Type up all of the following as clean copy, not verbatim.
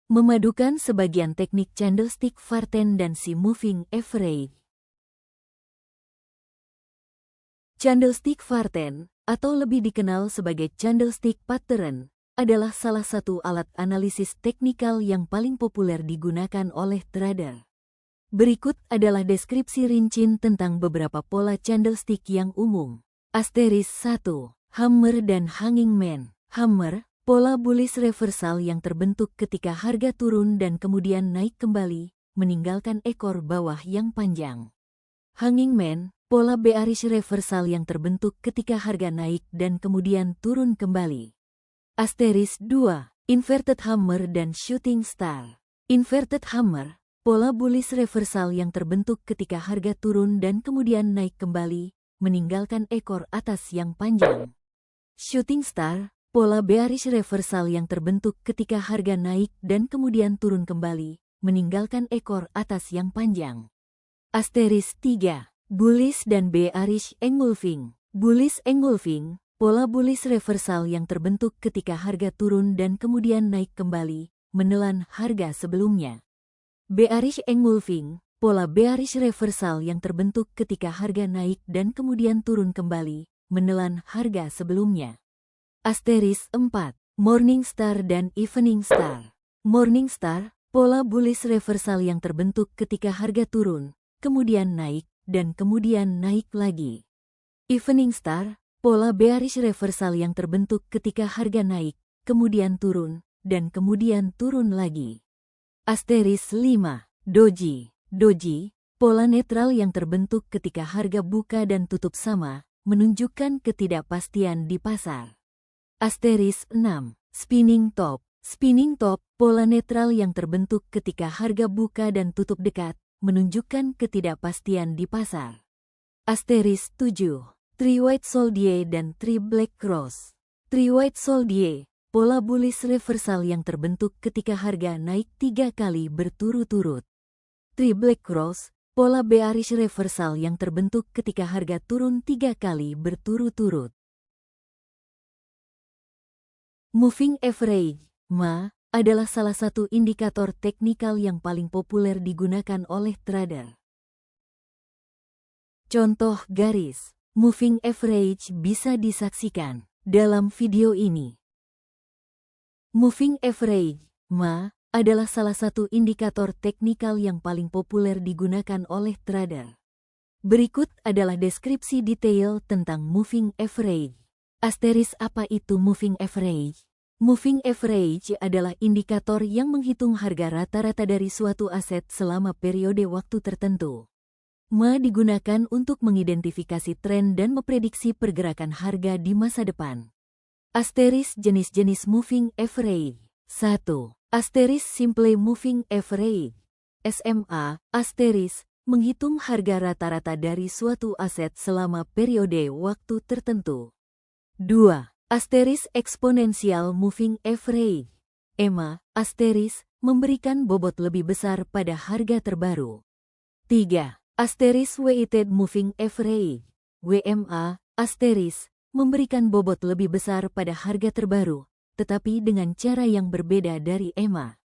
Memadukan sebagian teknik candlestick Varten dan si moving average. Candlestick Varten, atau lebih dikenal sebagai candlestick pattern, adalah salah satu alat analisis teknikal yang paling populer digunakan oleh trader. Berikut adalah deskripsi rinci tentang beberapa pola candlestick yang umum. Asteris 1. Hammer dan Hanging Man. Hammer, pola bullish reversal yang terbentuk ketika harga turun dan kemudian naik kembali, meninggalkan ekor bawah yang panjang. Hanging Man, pola bearish reversal yang terbentuk ketika harga naik dan kemudian turun kembali. Asteris 2. Inverted Hammer dan Shooting Star. Inverted Hammer, pola bullish reversal yang terbentuk ketika harga turun dan kemudian naik kembali, meninggalkan ekor atas yang panjang. Shooting Star, pola bearish reversal yang terbentuk ketika harga naik dan kemudian turun kembali, meninggalkan ekor atas yang panjang. Asteris 3. Bullish dan bearish engulfing. Bullish engulfing, pola bullish reversal yang terbentuk ketika harga turun dan kemudian naik kembali, menelan harga sebelumnya. Bearish engulfing, pola bearish reversal yang terbentuk ketika harga naik dan kemudian turun kembali, menelan harga sebelumnya. Asteris 4. Morning Star dan Evening Star. Morning Star, pola bullish reversal yang terbentuk ketika harga turun, kemudian naik, dan kemudian naik lagi. Evening Star, pola bearish reversal yang terbentuk ketika harga naik, kemudian turun, dan kemudian turun lagi. Asteris 5. Doji. Doji, pola netral yang terbentuk ketika harga buka dan tutup sama, menunjukkan ketidakpastian di pasar. Asteris 6. Spinning Top. Spinning Top, pola netral yang terbentuk ketika harga buka dan tutup dekat, menunjukkan ketidakpastian di pasar. Asteris 7. Three White Soldier dan Three Black Cross. Three White Soldier, pola bullish reversal yang terbentuk ketika harga naik 3 kali berturut-turut. Three Black Cross, pola bearish reversal yang terbentuk ketika harga turun 3 kali berturut-turut. Moving Average, MA, adalah salah satu indikator teknikal yang paling populer digunakan oleh trader. Contoh garis Moving Average bisa disaksikan dalam video ini. Moving Average, MA, adalah salah satu indikator teknikal yang paling populer digunakan oleh trader. Berikut adalah deskripsi detail tentang Moving Average. Asteris apa itu Moving Average? Moving Average adalah indikator yang menghitung harga rata-rata dari suatu aset selama periode waktu tertentu. MA digunakan untuk mengidentifikasi tren dan memprediksi pergerakan harga di masa depan. Asteris jenis-jenis Moving Average. 1. Asteris Simple Moving Average. SMA, asteris, menghitung harga rata-rata dari suatu aset selama periode waktu tertentu. 2. Asteris Exponential Moving Average. EMA, asteris, memberikan bobot lebih besar pada harga terbaru. 3. Asteris Weighted Moving Average. WMA, asteris, memberikan bobot lebih besar pada harga terbaru, tetapi dengan cara yang berbeda dari EMA.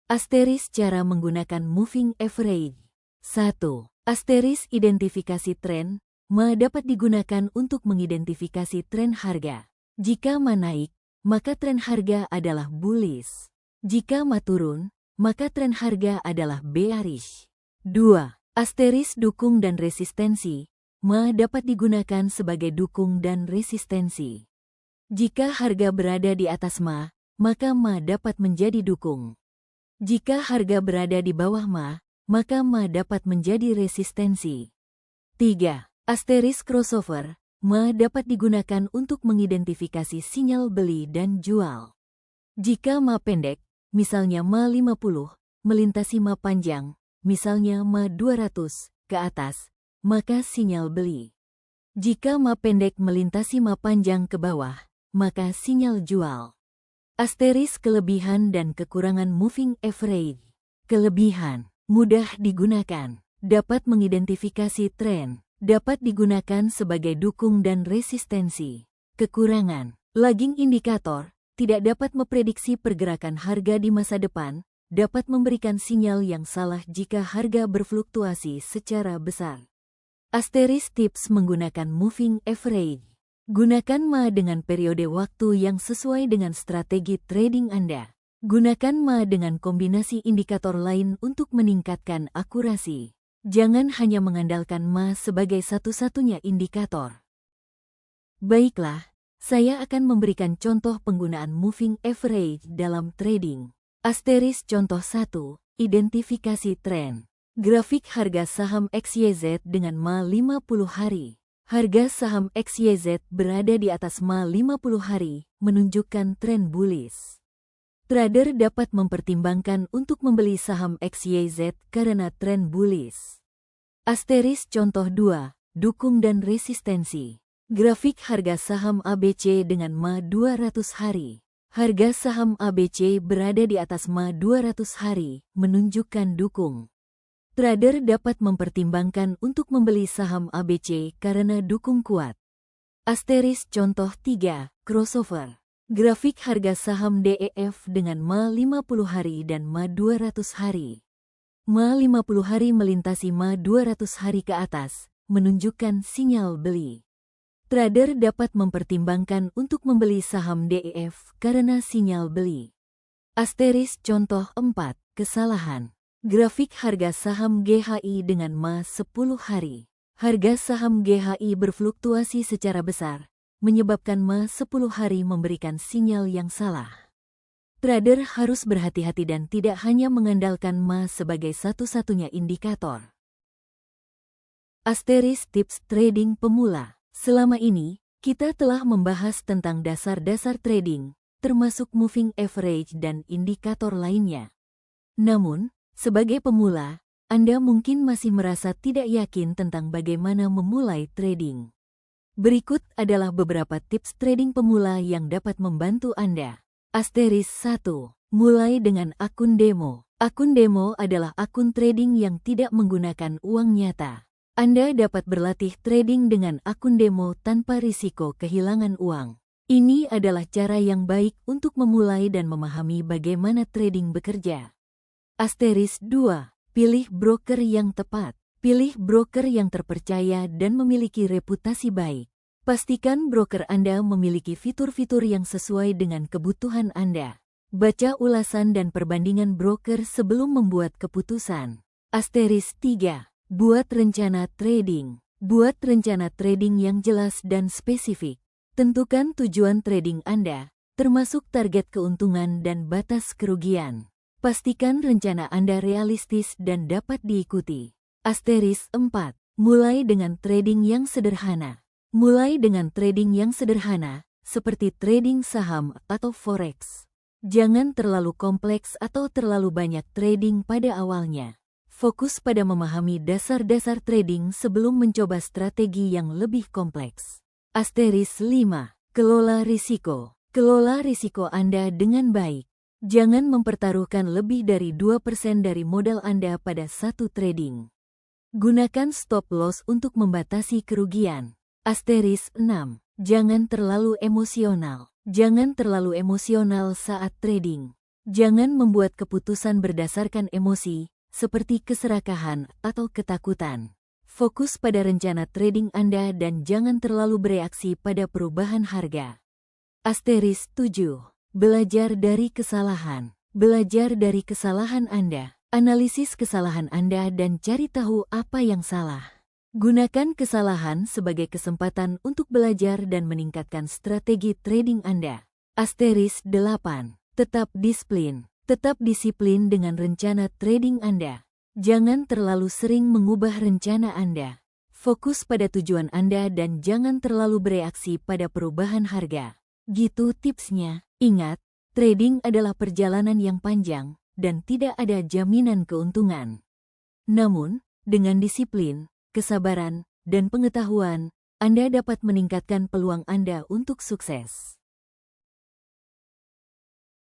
Asteris cara menggunakan Moving Average. 1. Asteris identifikasi tren. MA dapat digunakan untuk mengidentifikasi tren harga. Jika MA naik, maka tren harga adalah bullish. Jika MA turun, maka tren harga adalah bearish. 2. Asteris dukung dan resistensi. MA dapat digunakan sebagai dukung dan resistensi. Jika harga berada di atas MA, maka MA dapat menjadi dukung. Jika harga berada di bawah MA, maka MA dapat menjadi resistensi. 3. Asteris crossover. MA dapat digunakan untuk mengidentifikasi sinyal beli dan jual. Jika MA pendek, misalnya MA 50, melintasi MA panjang, misalnya MA 200, ke atas, maka sinyal beli. Jika MA pendek melintasi MA panjang ke bawah, maka sinyal jual. Asteris kelebihan dan kekurangan Moving Average. Kelebihan, mudah digunakan, dapat mengidentifikasi tren, dapat digunakan sebagai dukung dan resistensi. Kekurangan, lagging indikator, tidak dapat memprediksi pergerakan harga di masa depan, dapat memberikan sinyal yang salah jika harga berfluktuasi secara besar. Tips menggunakan moving average. Gunakan MA dengan periode waktu yang sesuai dengan strategi trading Anda. Gunakan MA dengan kombinasi indikator lain untuk meningkatkan akurasi. Jangan hanya mengandalkan MA sebagai satu-satunya indikator. Baiklah, saya akan memberikan contoh penggunaan moving average dalam trading. Contoh 1. Identifikasi tren. Grafik harga saham XYZ dengan MA 50 hari. Harga saham XYZ berada di atas MA 50 hari, menunjukkan tren bullish. Trader dapat mempertimbangkan untuk membeli saham XYZ karena tren bullish. Contoh 2. Dukung dan resistensi. Grafik harga saham ABC dengan MA 200 hari. Harga saham ABC berada di atas MA 200 hari, menunjukkan dukung. Trader dapat mempertimbangkan untuk membeli saham ABC karena dukung kuat. Contoh 3. Crossover. Grafik harga saham DEF dengan MA 50 hari dan MA 200 hari. MA 50 hari melintasi MA 200 hari ke atas, menunjukkan sinyal beli. Trader dapat mempertimbangkan untuk membeli saham DEF karena sinyal beli. Contoh 4. Kesalahan. Grafik harga saham GHI dengan MA 10 hari. Harga saham GHI berfluktuasi secara besar, menyebabkan MA 10 hari memberikan sinyal yang salah. Trader harus berhati-hati dan tidak hanya mengandalkan MA sebagai satu-satunya indikator. Tips trading pemula. Selama ini, kita telah membahas tentang dasar-dasar trading, termasuk moving average dan indikator lainnya. Namun, sebagai pemula, Anda mungkin masih merasa tidak yakin tentang bagaimana memulai trading. Berikut adalah beberapa tips trading pemula yang dapat membantu Anda. 1. Mulai dengan akun demo. Akun demo adalah akun trading yang tidak menggunakan uang nyata. Anda dapat berlatih trading dengan akun demo tanpa risiko kehilangan uang. Ini adalah cara yang baik untuk memulai dan memahami bagaimana trading bekerja. 2. Pilih broker yang tepat. Pilih broker yang terpercaya dan memiliki reputasi baik. Pastikan broker Anda memiliki fitur-fitur yang sesuai dengan kebutuhan Anda. Baca ulasan dan perbandingan broker sebelum membuat keputusan. 3. Buat rencana trading. Buat rencana trading yang jelas dan spesifik. Tentukan tujuan trading Anda, termasuk target keuntungan dan batas kerugian. Pastikan rencana Anda realistis dan dapat diikuti. 4. Mulai dengan trading yang sederhana. Mulai dengan trading yang sederhana, seperti trading saham atau forex. Jangan terlalu kompleks atau terlalu banyak trading pada awalnya. Fokus pada memahami dasar-dasar trading sebelum mencoba strategi yang lebih kompleks. 5. Kelola risiko. Kelola risiko Anda dengan baik. Jangan mempertaruhkan lebih dari 2% dari modal Anda pada satu trading. Gunakan stop loss untuk membatasi kerugian. 6. Jangan terlalu emosional. Jangan terlalu emosional saat trading. Jangan membuat keputusan berdasarkan emosi, seperti keserakahan atau ketakutan. Fokus pada rencana trading Anda dan jangan terlalu bereaksi pada perubahan harga. 7. Belajar dari kesalahan. Belajar dari kesalahan Anda. Analisis kesalahan Anda dan cari tahu apa yang salah. Gunakan kesalahan sebagai kesempatan untuk belajar dan meningkatkan strategi trading Anda. 8. Tetap disiplin. Tetap disiplin dengan rencana trading Anda. Jangan terlalu sering mengubah rencana Anda. Fokus pada tujuan Anda dan jangan terlalu bereaksi pada perubahan harga. Gitu tipsnya. Ingat, trading adalah perjalanan yang panjang dan tidak ada jaminan keuntungan. Namun, dengan disiplin, kesabaran, dan pengetahuan, Anda dapat meningkatkan peluang Anda untuk sukses.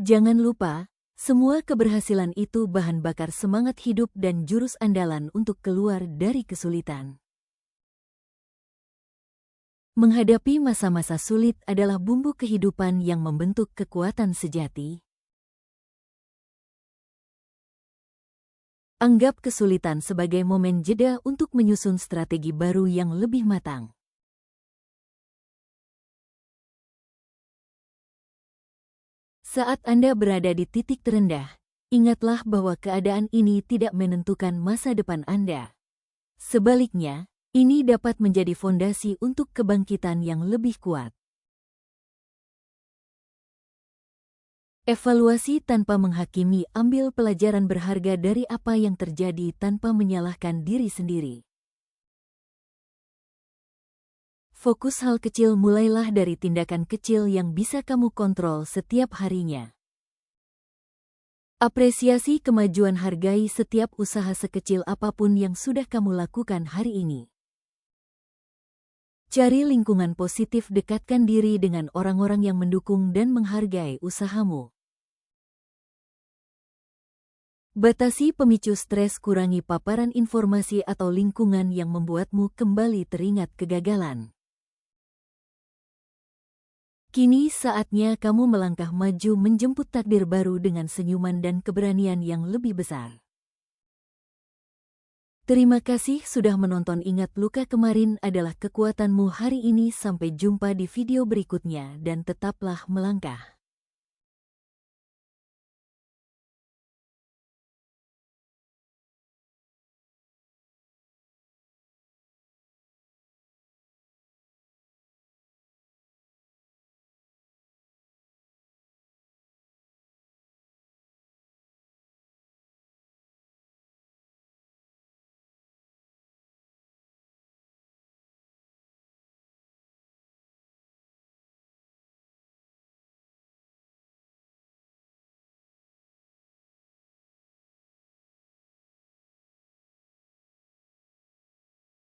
Jangan lupa, semua keberhasilan itu bahan bakar semangat hidup dan jurus andalan untuk keluar dari kesulitan. Menghadapi masa-masa sulit adalah bumbu kehidupan yang membentuk kekuatan sejati. Anggap kesulitan sebagai momen jeda untuk menyusun strategi baru yang lebih matang. Saat Anda berada di titik terendah, ingatlah bahwa keadaan ini tidak menentukan masa depan Anda. Sebaliknya, ini dapat menjadi fondasi untuk kebangkitan yang lebih kuat. Evaluasi tanpa menghakimi, ambil pelajaran berharga dari apa yang terjadi tanpa menyalahkan diri sendiri. Fokus hal kecil, mulailah dari tindakan kecil yang bisa kamu kontrol setiap harinya. Apresiasi kemajuan, hargai setiap usaha sekecil apapun yang sudah kamu lakukan hari ini. Cari lingkungan positif, dekatkan diri dengan orang-orang yang mendukung dan menghargai usahamu. Batasi pemicu stres, kurangi paparan informasi atau lingkungan yang membuatmu kembali teringat kegagalan. Kini saatnya kamu melangkah maju menjemput takdir baru dengan senyuman dan keberanian yang lebih besar. Terima kasih sudah menonton. Ingat, luka kemarin adalah kekuatanmu hari ini. Sampai jumpa di video berikutnya dan tetaplah melangkah.